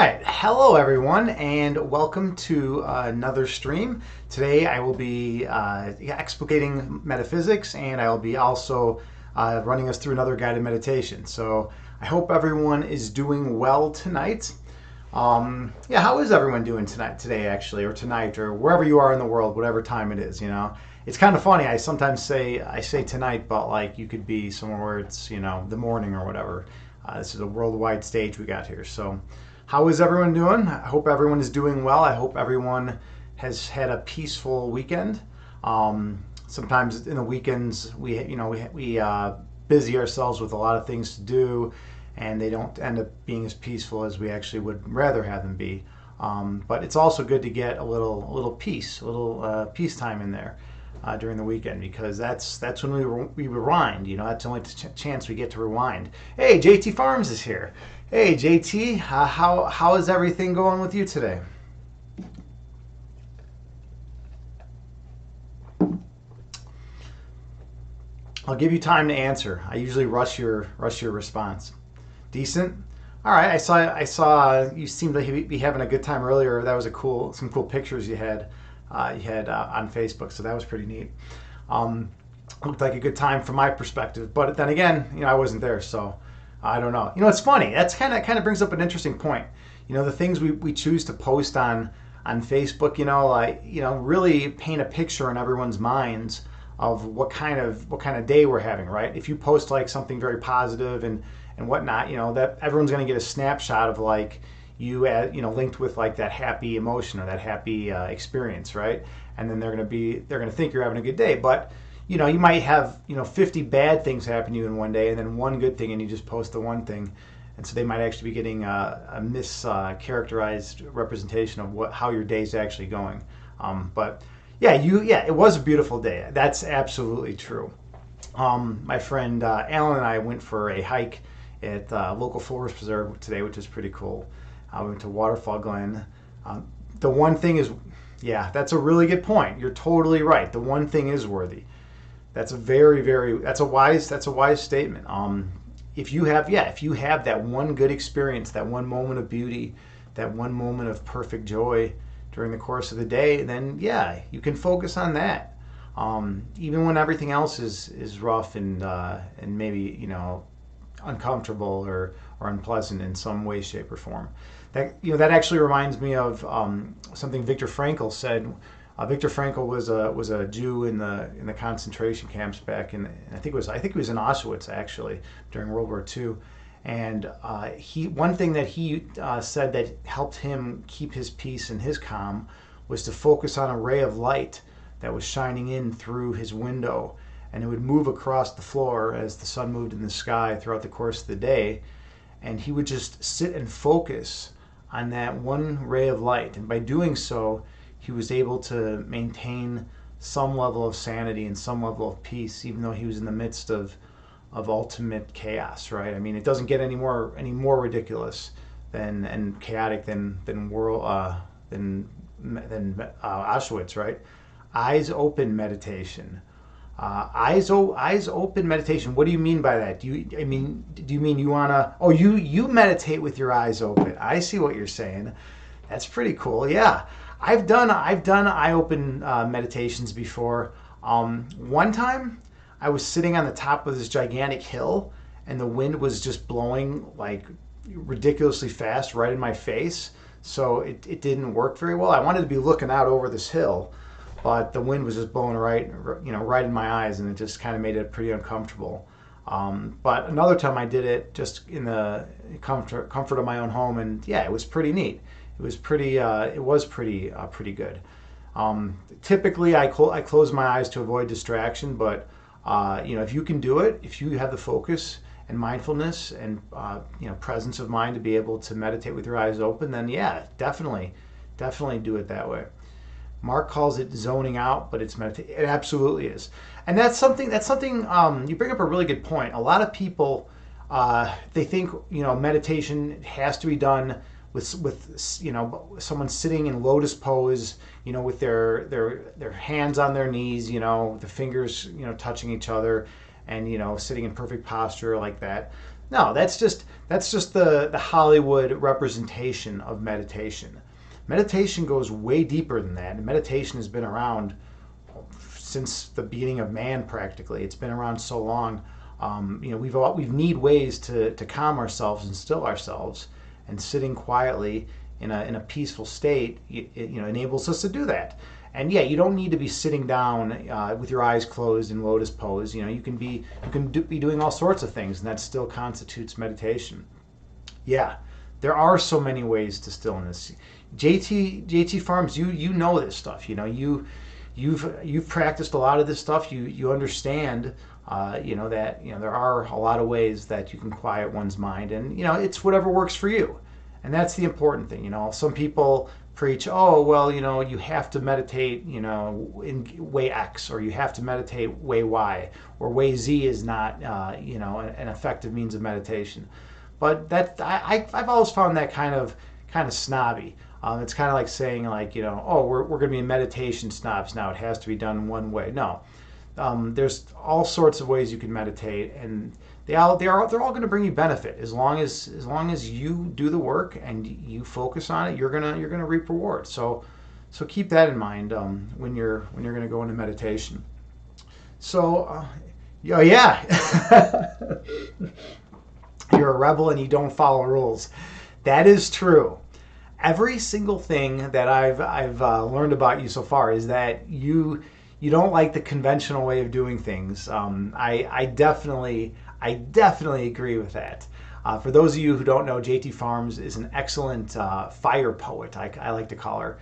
right, hello everyone, and welcome to another stream. Today I will be explicating metaphysics, and I will be also running us through another guided meditation. So I hope everyone is doing well tonight. Yeah, how is everyone doing today, actually, or tonight, or wherever you are in the world, whatever time it is? It's kind of funny. I sometimes say tonight, but like you could be somewhere where it's the morning or whatever. This is a worldwide stage we got here, so. How is everyone doing? I hope everyone is doing well. I hope everyone has had a peaceful weekend. Sometimes in the weekends we busy ourselves with a lot of things to do, and they don't end up being as peaceful as we actually would rather have them be. But it's also good to get a little peace, a little peacetime in there during the weekend, because that's when we rewind. That's the only chance we get to rewind. Hey, JT Farms is here. Hey JT, how is everything going with you today? I'll give you time to answer. I usually rush your response. Decent. All right. I saw you seemed to be having a good time earlier. That was some cool pictures you had on Facebook. So that was pretty neat. Looked like a good time from my perspective. But then again, I wasn't there, so I don't know. It's funny. That's kind of brings up an interesting point. The things we choose to post on Facebook. Really paint a picture in everyone's minds of what kind of day we're having, right? If you post like something very positive and whatnot, that everyone's going to get a snapshot of like you linked with like that happy emotion or that happy experience, right? And then they're going to think you're having a good day, but you might have 50 bad things happen to you in one day and then one good thing, and you just post the one thing, and so they might actually be getting a mischaracterized representation of how your day's actually going. But yeah, it was a beautiful day. That's absolutely true. My friend Alan and I went for a hike at local forest preserve today, which is pretty cool. We went to Waterfall Glen. The one thing is, yeah, that's a really good point. You're totally right. The one thing is worthy. That's a that's a wise statement. If you have that one good experience, that one moment of beauty, that one moment of perfect joy during the course of the day, then yeah, you can focus on that. Even when everything else is rough and maybe uncomfortable or unpleasant in some way, shape, or form. That actually reminds me of something Viktor Frankl said. Viktor Frankl was a Jew in the concentration camps back in, I think it was in Auschwitz actually during World War II, and one thing that he said that helped him keep his peace and his calm was to focus on a ray of light that was shining in through his window, and it would move across the floor as the sun moved in the sky throughout the course of the day, and he would just sit and focus on that one ray of light, and by doing so he was able to maintain some level of sanity and some level of peace, even though he was in the midst of ultimate chaos, right? I mean, it doesn't get any more ridiculous and chaotic than Auschwitz, right? Eyes open meditation. Eyes open meditation. What do you mean by that? Do you mean you wanna? Oh, you meditate with your eyes open. I see what you're saying. That's pretty cool. Yeah, I've done eye open meditations before. One time, I was sitting on the top of this gigantic hill, and the wind was just blowing like ridiculously fast right in my face. So it didn't work very well. I wanted to be looking out over this hill, but the wind was just blowing right in my eyes, and it just kind of made it pretty uncomfortable. But another time I did it just in the comfort of my own home, and yeah, it was pretty neat. It was pretty good. Typically, I close my eyes to avoid distraction, but if you can do it, if you have the focus and mindfulness and presence of mind to be able to meditate with your eyes open, then yeah, definitely do it that way. Mark calls it zoning out, but it's meditation. It absolutely is, and that's something. You bring up a really good point. A lot of people they think meditation has to be done with someone sitting in lotus pose, with their hands on their knees, the fingers touching each other, and sitting in perfect posture like that. No, that's just the Hollywood representation of meditation. Meditation goes way deeper than that, and meditation has been around since the beginning of man practically. It's been around so long. We've need ways to calm ourselves and still ourselves, and sitting quietly in a peaceful state, enables us to do that. And yeah, you don't need to be sitting down with your eyes closed in lotus pose. You can be doing all sorts of things, and that still constitutes meditation. Yeah, there are so many ways to stillness. JT Farms, you know this stuff. You've practiced a lot of this stuff. You understand. That there are a lot of ways that you can quiet one's mind, and it's whatever works for you, and that's the important thing. Some people preach, oh well, you have to meditate, in way X, or you have to meditate way Y, or way Z is not, an effective means of meditation. But I've always found that kind of snobby. It's kind of like saying oh, we're going to be meditation snobs now. It has to be done one way. No, there's all sorts of ways you can meditate, and they're all going to bring you benefit as long as you do the work and you focus on it. You're gonna reap reward. So keep that in mind when you're going to go into meditation. So yeah, you're a rebel and you don't follow rules. That is true. Every single thing that I've learned about you so far is that you don't like the conventional way of doing things. I definitely agree with that. For those of you who don't know, JT Farms is an excellent fire poet, I like to call her.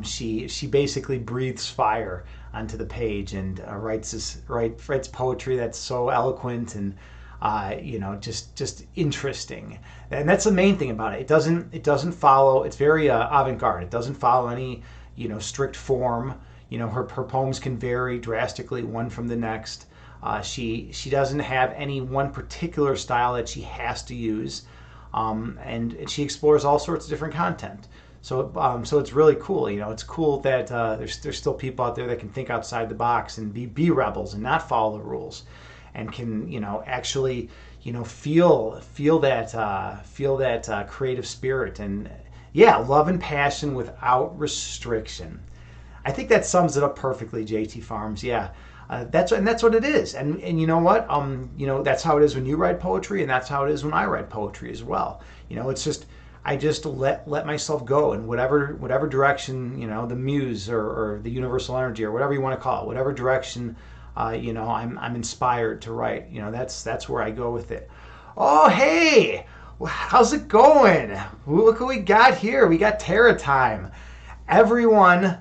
She basically breathes fire onto the page and writes poetry that's so eloquent and just interesting. And that's the main thing about it. It doesn't follow. It's very avant-garde. It doesn't follow any strict form. Her poems can vary drastically one from the next. She doesn't have any one particular style that she has to use, and she explores all sorts of different content. So it's really cool. It's cool that there's still people out there that can think outside the box and be rebels and not follow the rules, and can actually feel that creative spirit, and love and passion without restriction. I think that sums it up perfectly, JT Farms. Yeah, that's what it is. And you know what? That's how it is when you write poetry, and that's how it is when I write poetry as well. It's just I just let myself go in whatever direction the muse or the universal energy or whatever you want to call it, whatever direction I'm inspired to write. That's where I go with it. Oh hey, how's it going? Look what we got here. We got Terra Time. Everyone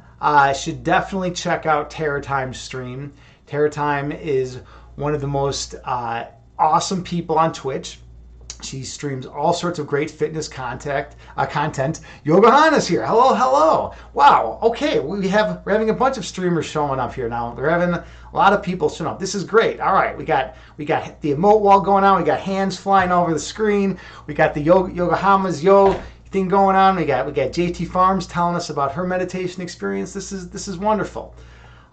should definitely check out Terra Time's stream. Terra Time is one of the most awesome people on Twitch. She streams all sorts of great fitness content. Yoga Hana's here. Hello. Wow. Okay, we're having a bunch of streamers showing up here now. We're having a lot of people showing up. This is great. All right, we got the emote wall going on. We got hands flying over the screen. We got the Yoga Hama's thing going on. We got JT Farms telling us about her meditation experience. This is wonderful.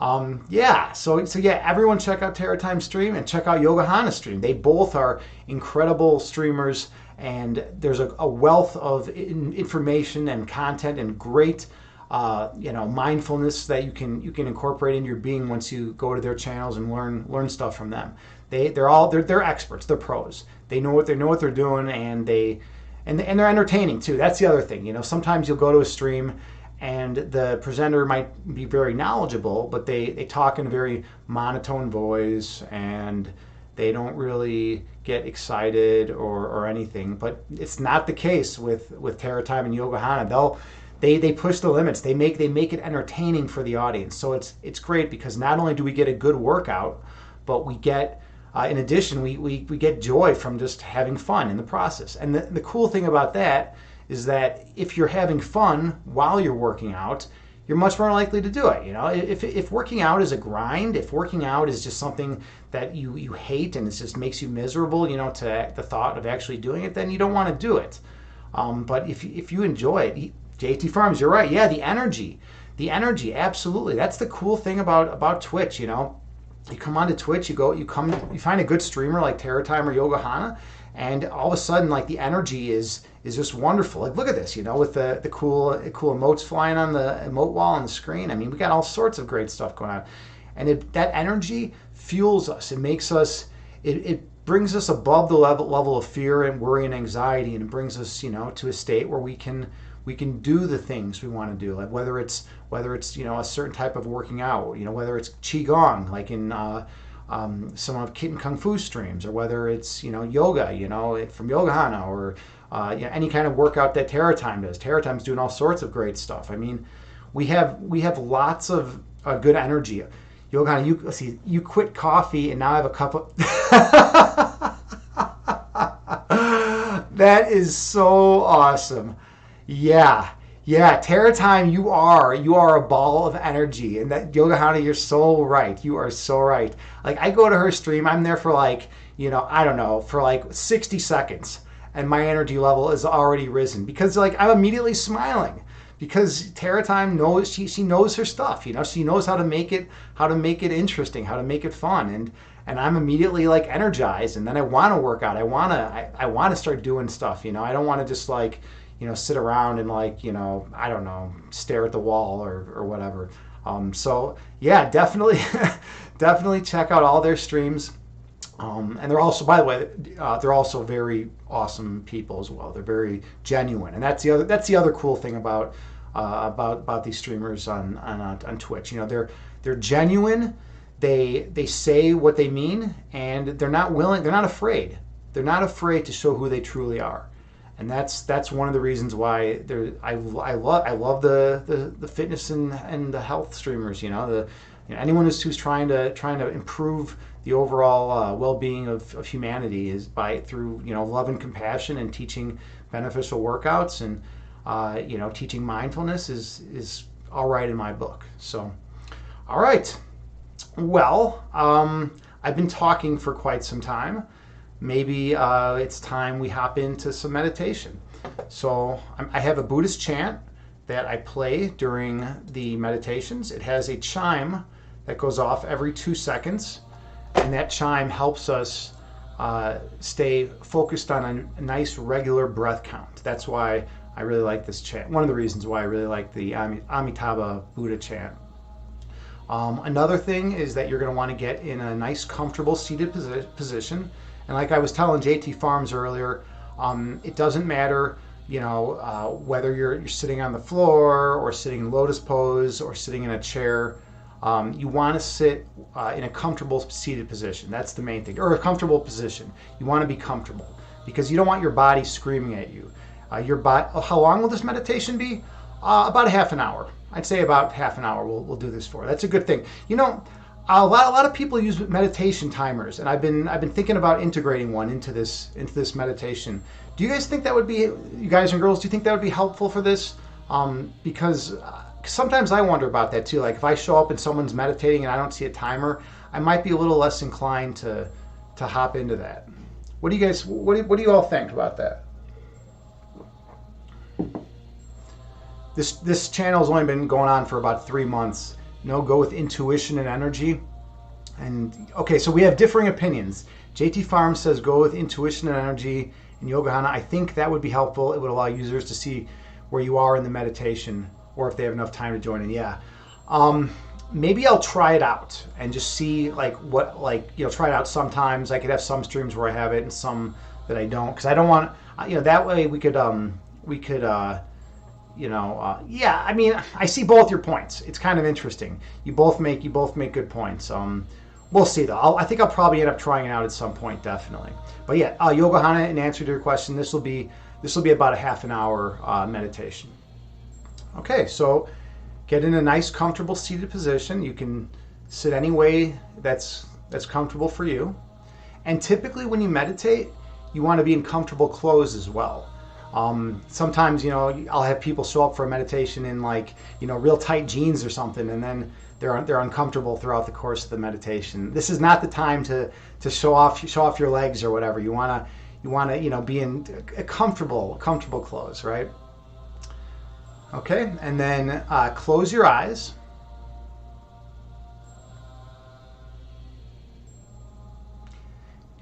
So everyone check out Terra Time stream and check out Yoga Hana stream. They both are incredible streamers, and there's a wealth of information and content and great mindfulness that you can incorporate in your being once you go to their channels and learn stuff from them. They're experts. They're pros. They know what they're doing, and they're entertaining too. That's the other thing. Sometimes you'll go to a stream and the presenter might be very knowledgeable, but they talk in a very monotone voice, and they don't really get excited or anything. But it's not the case with Terra Time and Yoga Hana. They push the limits. They make it entertaining for the audience. So it's great, because not only do we get a good workout, but we get in addition we get joy from just having fun in the process. And the cool thing about that is that if you're having fun while you're working out, you're much more likely to do it. If working out is a grind, if working out is just something that you hate and it just makes you miserable, to the thought of actually doing it, then you don't want to do it. But if you enjoy it, JT Farms, you're right. Yeah, the energy, absolutely. That's the cool thing about Twitch. You come onto Twitch, you find a good streamer like Terra Time or Yoga Hana, and all of a sudden, like, the energy is just wonderful. Like, look at this, with the cool emotes flying on the emote wall on the screen. I mean, we got all sorts of great stuff going on, and that energy fuels us. It makes us. It brings us above the level of fear and worry and anxiety, and it brings us, to a state where we can do the things we want to do, like whether it's a certain type of working out, whether it's qigong, like in some of Kitten Kung Fu streams, or whether it's yoga, from Yoga, or any kind of workout that Terra Time does. Terra Time's doing all sorts of great stuff. I mean, we have lots of good energy. Yoga, you quit coffee and now I have a cup of. That is so awesome. Yeah. Terra Time, you are a ball of energy, and that Yoga, you're so right. You are so right. Like, I go to her stream, I'm there for I don't know, for like 60 seconds, and my energy level is already risen because, like, I'm immediately smiling because Terra Time knows she knows her stuff. She knows how to make it interesting, how to make it fun, and I'm immediately, like, energized, and then I want to work out. I want to start doing stuff. I don't want to just, like, sit around and, like, I don't know, stare at the wall or whatever. So yeah, definitely, definitely check out all their streams. And they're also, by the way, they're also very awesome people as well. They're very genuine, and that's the other cool thing about these streamers on Twitch. They're genuine. They say what they mean, and they're not afraid. They're not afraid to show who they truly are. And that's one of the reasons why I love the fitness and the health streamers. Anyone who's trying to improve the overall well-being of humanity is through love and compassion and teaching beneficial workouts and teaching mindfulness is all right in my book. So, all right. Well, I've been talking for quite some time. Maybe it's time we hop into some meditation. So I have a Buddhist chant that I play during the meditations. It has a chime that goes off every 2 seconds, and that chime helps us stay focused on a nice regular breath count. That's why I really like this chant. One of the reasons why I really like the Amitabha Buddha chant. Another thing is that you're going to want to get in a nice, comfortable seated position. And like I was telling JT Farms earlier, it doesn't matter, whether you're sitting on the floor or sitting in lotus pose or sitting in a chair. You want to sit in a comfortable seated position. That's the main thing, or a comfortable position. You want to be comfortable because you don't want your body screaming at you. How long will this meditation be? About a half an hour. I'd say about half an hour we'll do this for. That's a good thing. A lot of people use meditation timers, and I've been thinking about integrating one into this meditation. Do you guys think that would be, you guys and girls, do you think that would be helpful for this? Because sometimes I wonder about that too. Like, if I show up and someone's meditating and I don't see a timer, I might be a little less inclined to hop into that. What do you all think about that? This channel's only been going on for about 3 months. Go with intuition and energy. And okay, so we have differing opinions. JT Farm says go with intuition and energy. And Yoga, I think that would be helpful. It would allow users to see where you are in the meditation, or if they have enough time to join in. Yeah. Maybe I'll try it out and just see try it out sometimes. I could have some streams where I have it and some that I don't, because I don't want, that way we could yeah, I mean, I see both your points. It's kind of interesting. You both make good points. We'll see though. I think I'll probably end up trying it out at some point, definitely. But yeah, Yoga Hana, in answer to your question, this will be about a half an hour meditation. Okay, so get in a nice, comfortable seated position. You can sit any way that's comfortable for you. And typically, when you meditate, you want to be in comfortable clothes as well. Sometimes, I'll have people show up for a meditation in real tight jeans or something, and then they're uncomfortable throughout the course of the meditation. This is not the time to show off your legs or whatever. You wanna be in comfortable clothes, right? Okay, and then close your eyes.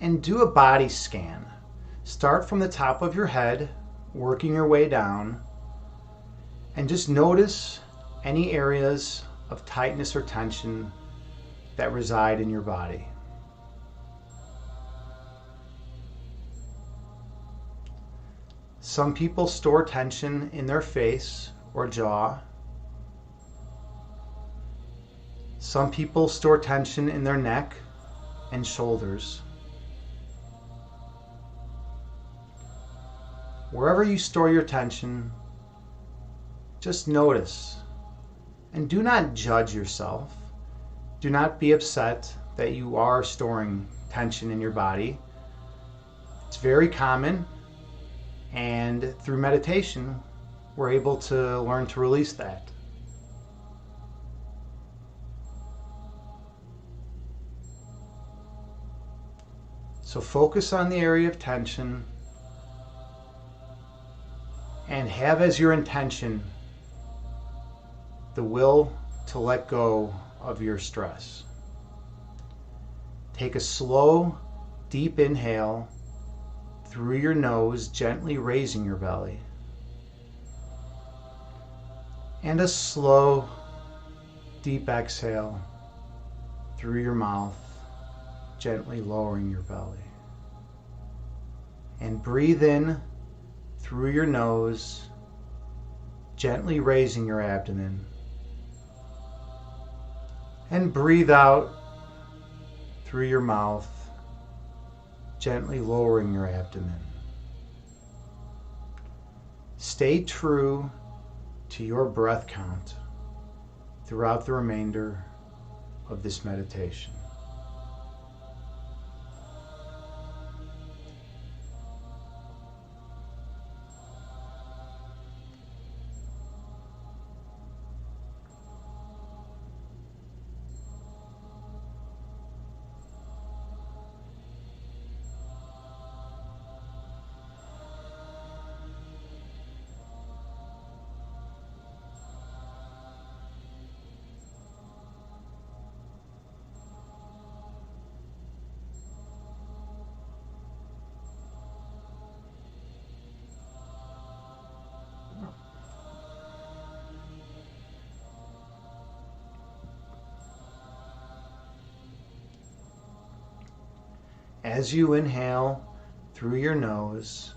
And do a body scan. Start from the top of your head, working your way down, and just notice any areas of tightness or tension that reside in your body. Some people store tension in their face or jaw. Some people store tension in their neck and shoulders. Wherever you store your tension, just notice and do not judge yourself. Do not be upset that you are storing tension in your body. It's very common, and through meditation, we're able to learn to release that. So focus on the area of tension and have as your intention the will to let go of your stress. Take a slow, deep inhale through your nose, gently raising your belly. And a slow, deep exhale through your mouth, gently lowering your belly. And breathe in through your nose, gently raising your abdomen. And breathe out through your mouth, gently lowering your abdomen. Stay true to your breath count throughout the remainder of this meditation. As you inhale through your nose,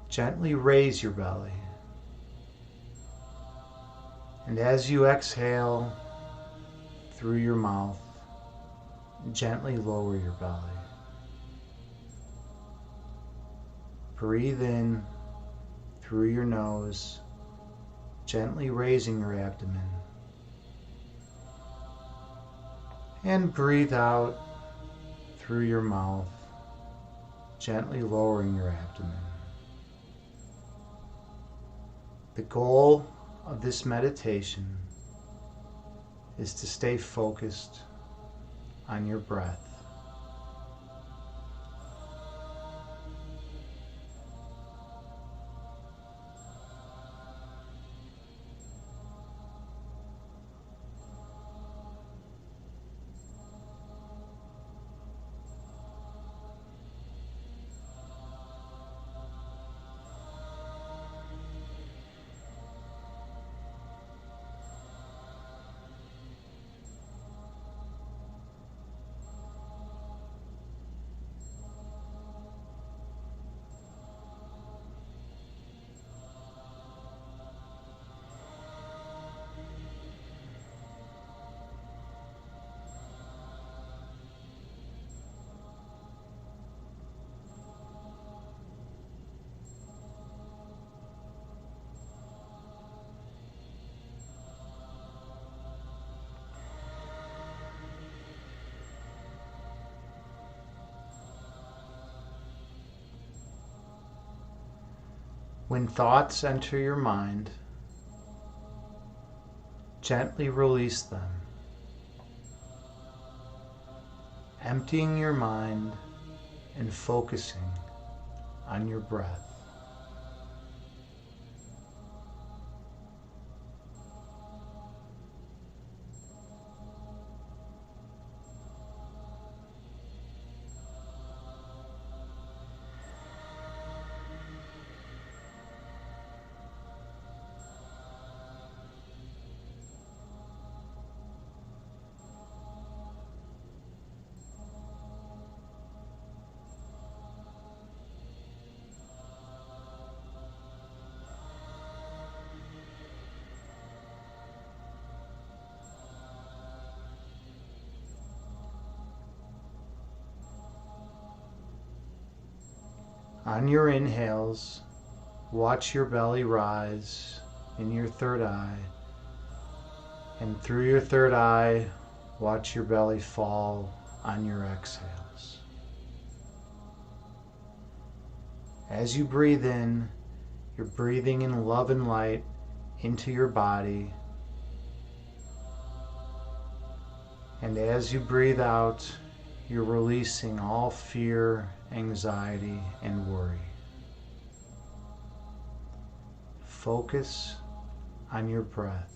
gently raise your belly. And as you exhale through your mouth, gently lower your belly. Breathe in through your nose, gently raising your abdomen. And breathe out through your mouth, gently lowering your abdomen. The goal of this meditation is to stay focused on your breath. When thoughts enter your mind, gently release them, emptying your mind and focusing on your breath. On your inhales, watch your belly rise in your third eye, and through your third eye, watch your belly fall on your exhales. As you breathe in, you're breathing in love and light into your body. And as you breathe out, you're releasing all fear, anxiety, and worry. Focus on your breath.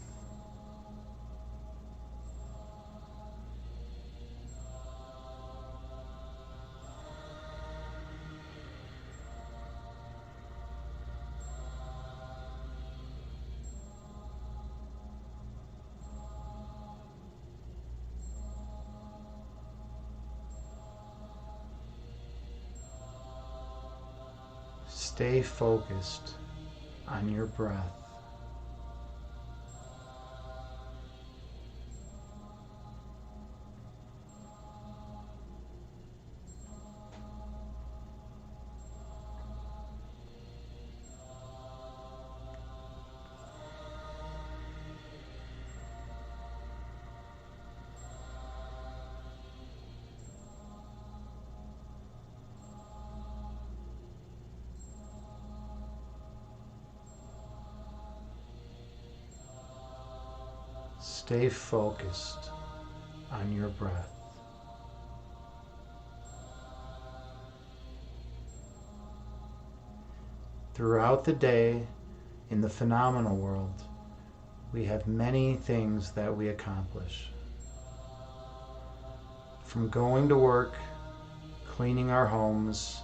Stay focused on your breath. Stay focused on your breath. Throughout the day, in the phenomenal world, we have many things that we accomplish. From going to work, cleaning our homes,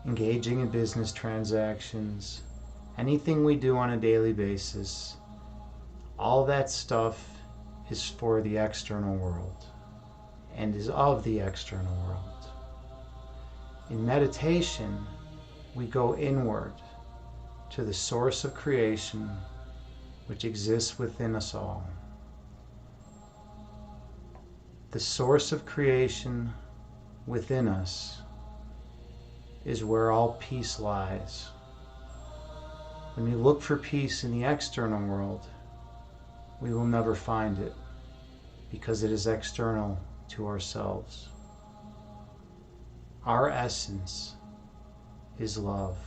engaging in business transactions, anything we do on a daily basis, all that stuff is for the external world and is of the external world. In meditation, we go inward to the source of creation which exists within us all. The source of creation within us is where all peace lies. When we look for peace in the external world, we will never find it because it is external to ourselves. Our essence is love.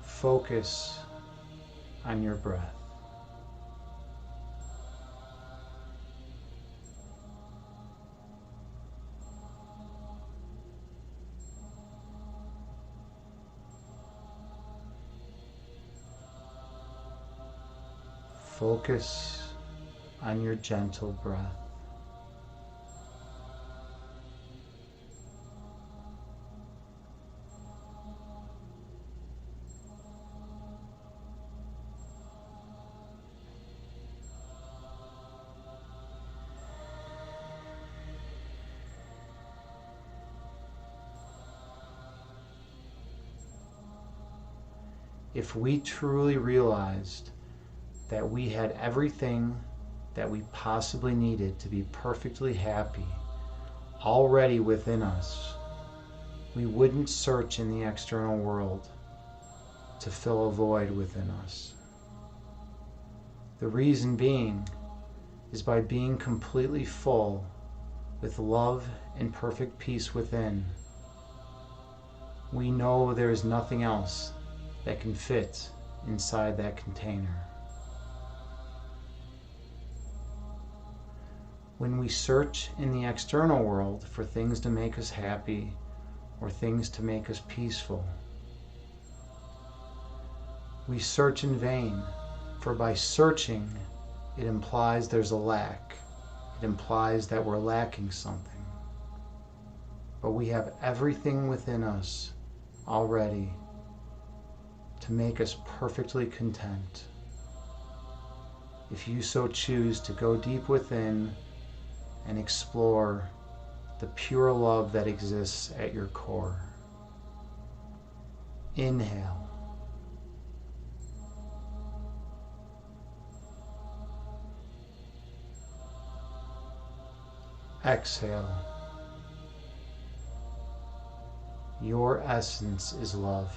Focus on your breath. Focus on your gentle breath. If we truly realized that we had everything that we possibly needed to be perfectly happy already within us, we wouldn't search in the external world to fill a void within us. The reason being is by being completely full with love and perfect peace within, we know there is nothing else that can fit inside that container. When we search in the external world for things to make us happy or things to make us peaceful, we search in vain, for by searching, it implies there's a lack. It implies that we're lacking something. But we have everything within us already to make us perfectly content. If you so choose to go deep within and explore the pure love that exists at your core. Inhale. Exhale. Your essence is love.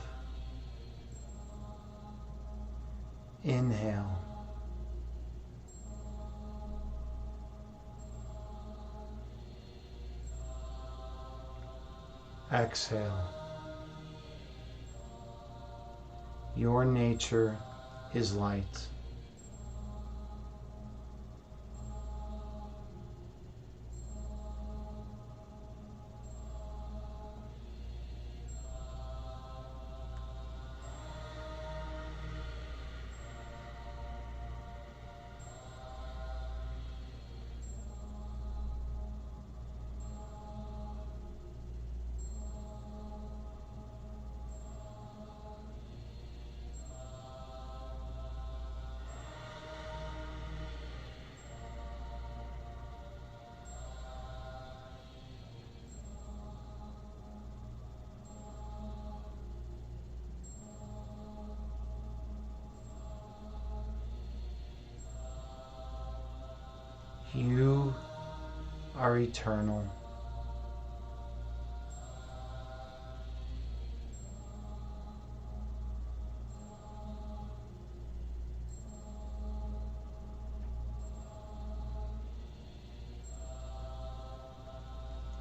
Inhale. Exhale. Your nature is light. You are eternal.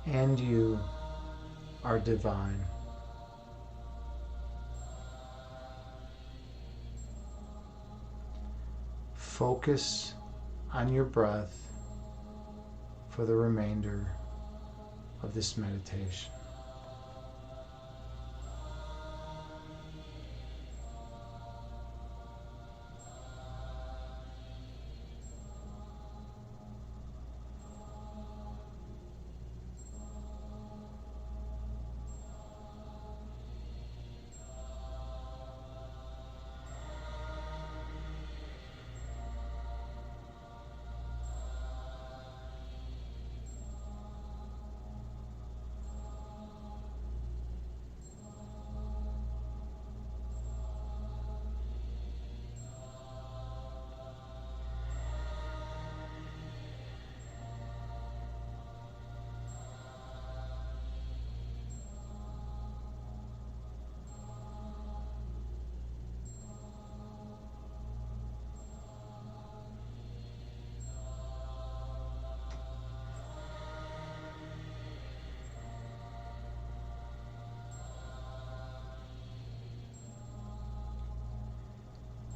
And you are divine. Focus on your breath for the remainder of this meditation.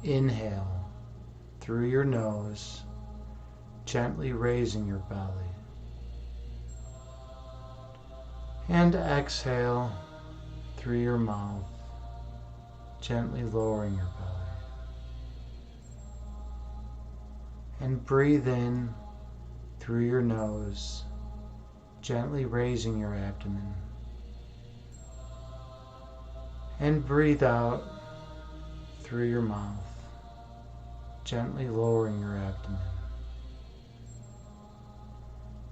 Inhale through your nose, gently raising your belly. And exhale through your mouth, gently lowering your belly. And breathe in through your nose, gently raising your abdomen. And breathe out through your mouth, gently lowering your abdomen.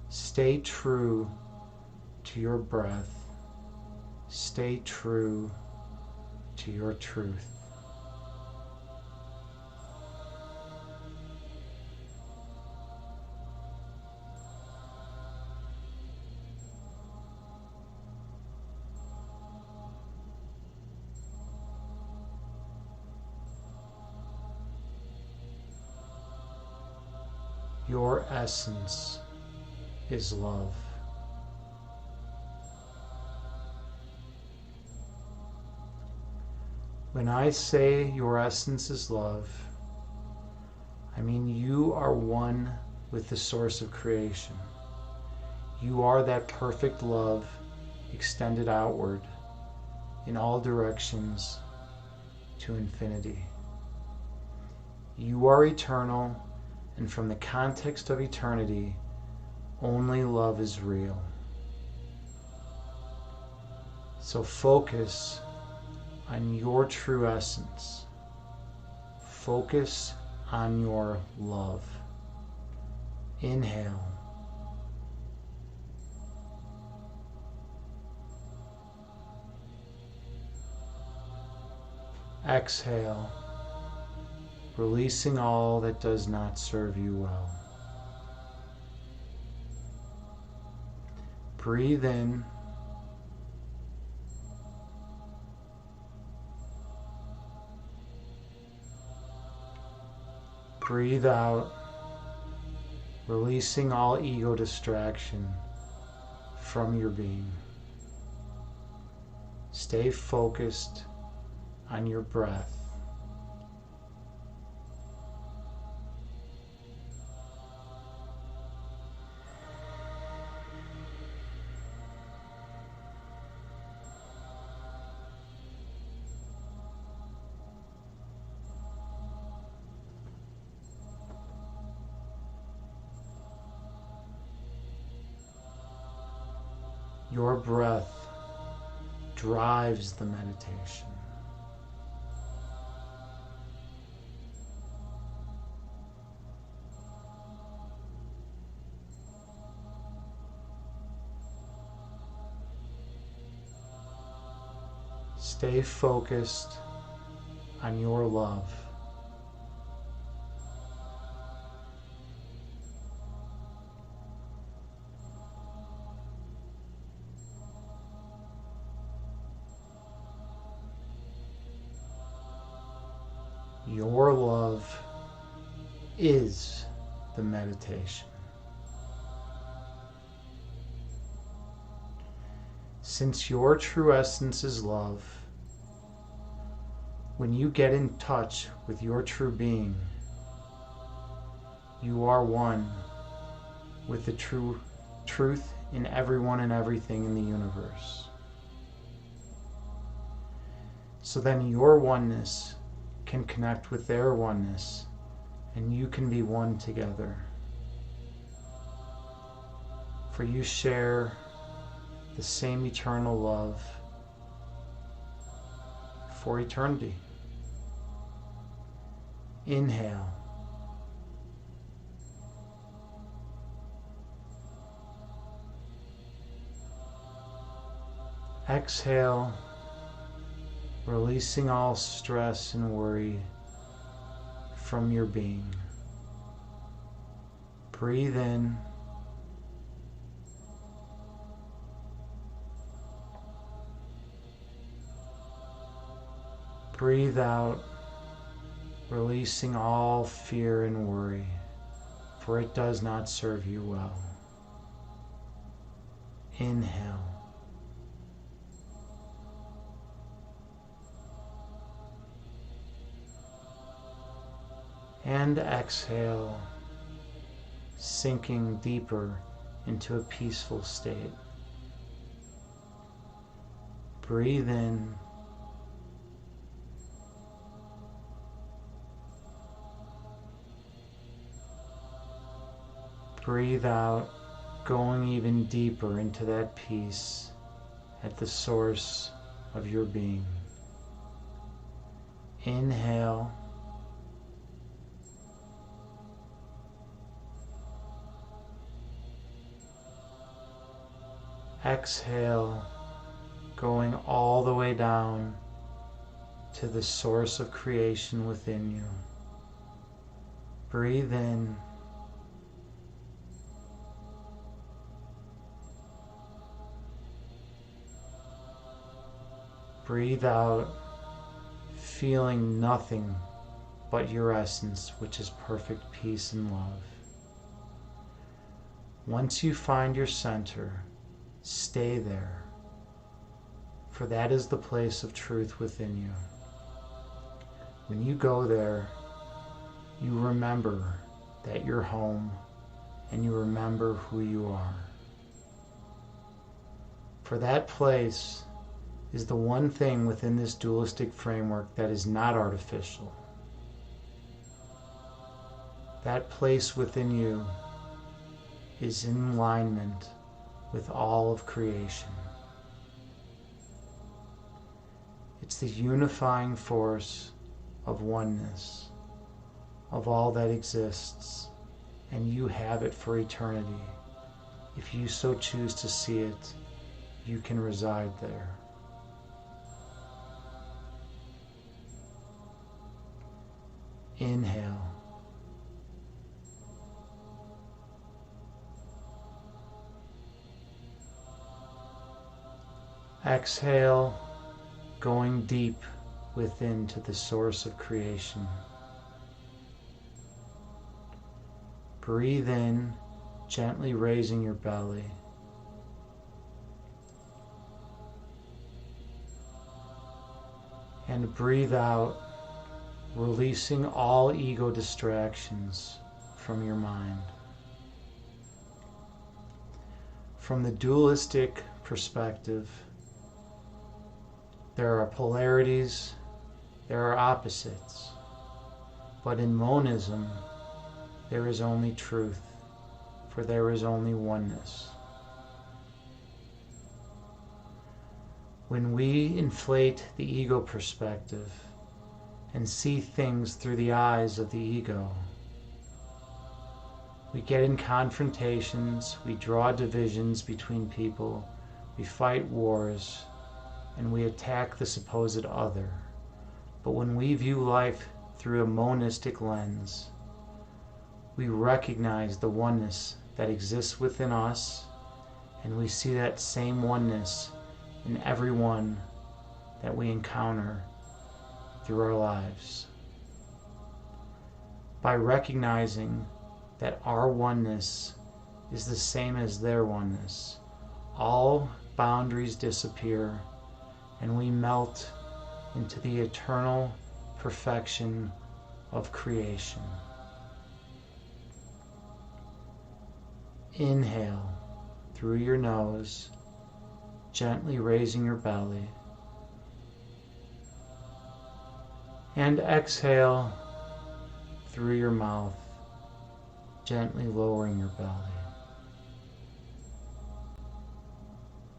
Stay true to your breath. Stay true to your truth. Your essence is love. When I say your essence is love, I mean you are one with the source of creation. You are that perfect love extended outward in all directions to infinity. You are eternal, and from the context of eternity, only love is real. So focus on your true essence. Focus on your love. Inhale. Exhale, releasing all that does not serve you well. Breathe in Breathe out, releasing all ego distraction from your being. Stay focused on your breath. Your breath drives the meditation. Stay focused on your love. Your love is the meditation. Since your true essence is love, when you get in touch with your true being, you are one with the truth in everyone and everything in the universe. So then your oneness can connect with their oneness, and you can be one together. For you share the same eternal love for eternity. Inhale. Exhale, releasing all stress and worry from your being. Breathe in. Breathe out, releasing all fear and worry, for it does not serve you well. Inhale. And exhale, sinking deeper into a peaceful state. Breathe in. Breathe out, going even deeper into that peace at the source of your being. Inhale. Exhale, going all the way down to the source of creation within you. Breathe in. Breathe out, feeling nothing but your essence, which is perfect peace and love. Once you find your center, stay there, for that is the place of truth within you. When you go there, you remember that you're home, and you remember who you are. For that place is the one thing within this dualistic framework that is not artificial. That place within you is in alignment with all of creation. It's the unifying force of oneness, of all that exists, and you have it for eternity. If you so choose to see it, you can reside there. Inhale. Exhale, going deep within to the source of creation. Breathe in, gently raising your belly. And breathe out, releasing all ego distractions from your mind. From the dualistic perspective, there are polarities, there are opposites. But in monism, there is only truth, for there is only oneness. When we inflate the ego perspective and see things through the eyes of the ego, we get in confrontations, we draw divisions between people, we fight wars, and we attack the supposed other. But when we view life through a monistic lens, we recognize the oneness that exists within us, and we see that same oneness in everyone that we encounter through our lives. By recognizing that our oneness is the same as their oneness, all boundaries disappear and we melt into the eternal perfection of creation. Inhale through your nose, gently raising your belly. And exhale through your mouth, gently lowering your belly.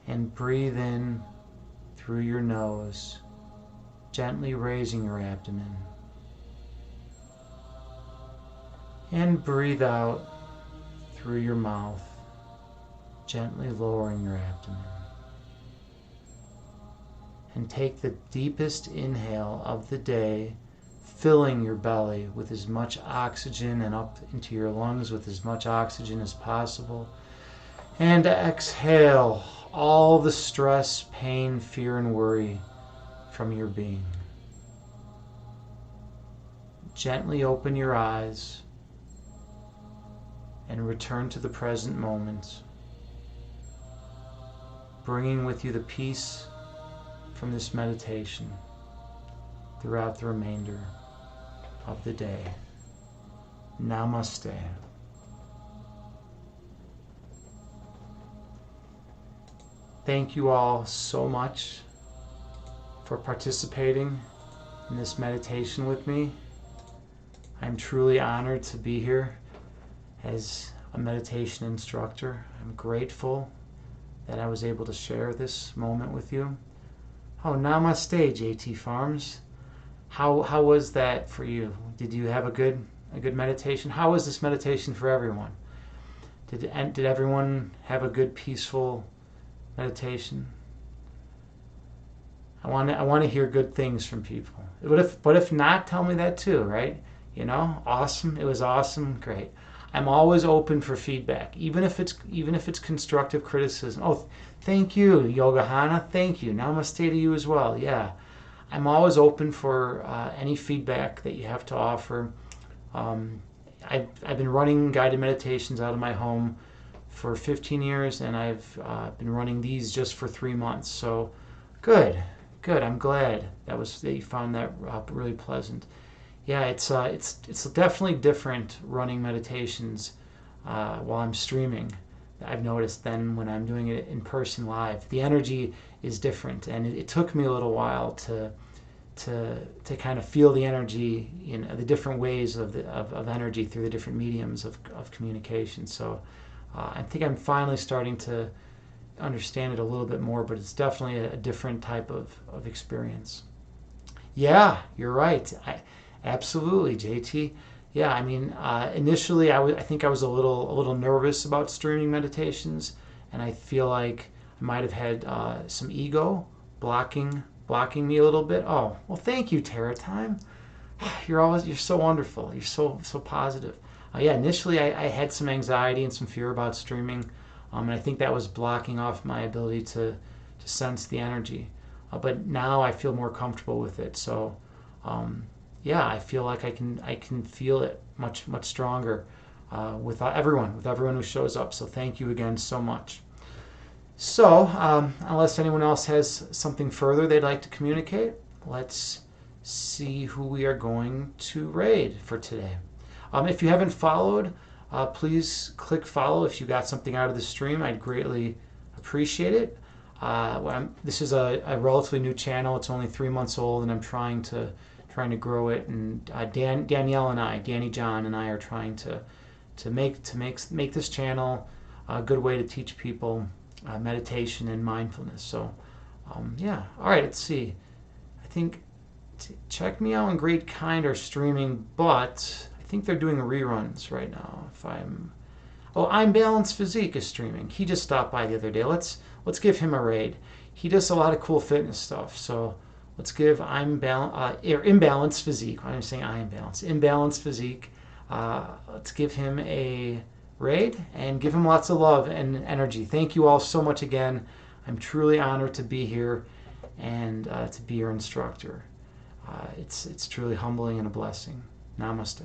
And breathe in through your nose, gently raising your abdomen. And breathe out through your mouth, gently lowering your abdomen. And take the deepest inhale of the day, filling your belly with as much oxygen and up into your lungs with as much oxygen as possible. And exhale all the stress, pain, fear, and worry from your being. Gently open your eyes and return to the present moment, bringing with you the peace from this meditation throughout the remainder of the day. Namaste. Thank you all so much for participating in this meditation with me. I'm truly honored to be here as a meditation instructor. I'm grateful that I was able to share this moment with you. Oh, namaste, JT Farms. How was that for you? Did you have a good meditation? How was this meditation for everyone? Did everyone have a good, peaceful meditation? I want to hear good things from people. But if not, tell me that too, right? You know, awesome. It was awesome. Great. I'm always open for feedback, even if it's constructive criticism. Oh, thank you, Yogahana. Thank you. Namaste to you as well. Yeah, I'm always open for any feedback that you have to offer. I've been running guided meditations out of my home for 15 years, and I've been running these just for 3 months. So, good. I'm glad that you found that really pleasant. Yeah, it's definitely different running meditations while I'm streaming. I've noticed than when I'm doing it in person live. The energy is different, and it took me a little while to kind of feel the energy, the different ways of energy through the different mediums of communication. So I think I'm finally starting to understand it a little bit more, but it's definitely a different type of experience. Yeah, you're right. Absolutely, JT. Yeah, I mean, initially I think I was a little nervous about streaming meditations, and I feel like I might have had some ego blocking me a little bit. Oh, well, thank you, Terra Time. You're so wonderful. You're so positive. Yeah, initially I had some anxiety and some fear about streaming, and I think that was blocking off my ability to sense the energy. But now I feel more comfortable with it. So. Yeah, I feel like I can feel it much stronger. with everyone who shows up. So thank you again so much. So unless anyone else has something further they'd like to communicate, let's see who we are going to raid for today. If you haven't followed, please click follow if you got something out of the stream. I'd greatly appreciate it. This is a relatively new channel. It's only 3 months old, and I'm trying to grow it. And Danielle and I, Danny John and I, are trying to make this channel a good way to teach people meditation and mindfulness. So yeah, all right, let's see. I think Check Me Out and Great Kind are streaming, but I think they're doing reruns right now. I'm Balanced Physique is streaming. He just stopped by the other day. Let's give him a raid. He does a lot of cool fitness stuff. So let's give Imbalanced Physique. I'm saying I am balanced. Imbalanced Physique. Let's give him a raid and give him lots of love and energy. Thank you all so much again. I'm truly honored to be here and to be your instructor. It's truly humbling and a blessing. Namaste.